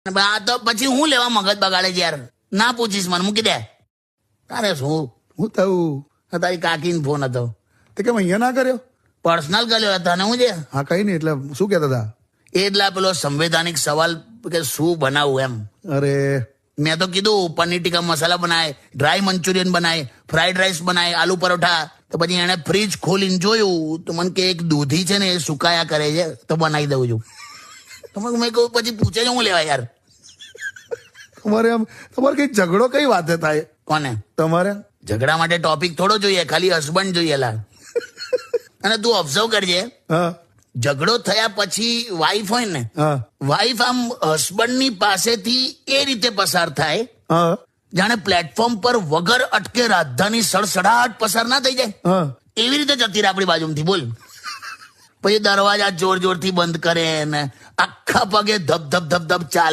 આ તો પછી હું લેવા મગજ બગાડે છે યાર. ના પૂછીશ મને, મૂકી દે. અરે શું હું થયું? તારી કાકીનો ફોન હતો, તે કેમ અહીંયા ના કર્યો? પર્સનલ કર્યો હતો ને. હું છે હા કઈ નહીં, એટલે શું કહેતા હતા? એટલા પેલો સંવૈધાનિક સવાલ કે શું બનાવવું એમ. અરે મેં તો કીધું પનીર ટીકા મસાલા બનાય, ડ્રાય મંચુરિયન બનાય, ફ્રાઈડ રાઈસ બનાય, આલુ પરોઠા. તો પછી એને ફ્રીજ ખોલીને જોયું તો મને કે એક દૂધી છે ને એ સુકાયા કરે છે, તો બનાવી દઉં છું. તો મેં કહું પછી પૂછે છે હું લેવા યાર. તમારે કઈ ઝઘડો કઈ વાતે થાય? કોને? તમારે ઝઘડા માટે ટોપિક થોડો જોઈએ, ખાલી હસબન્ડ જોઈએ લા. અને તું ઓબ્ઝર્વ કરજે, હા ઝઘડો થયા પછી વાઈફ હોય ને, હા વાઈફ આમ હસબન્ડ ની પાસેથી એ રીતે પસાર થાય હા જાણે પ્લેટફોર્મ પર વગર અટકે રાજધાની સડસડાટ પસાર ના થઈ જાય, હા એવી રીતે જતી રહે આપણી બાજુમાંથી. બોલ. પછી દરવાજા જોર જોરથી બંધ કરે ને આખા પગે ધબ ધબ ધબ ધબ ચાલે.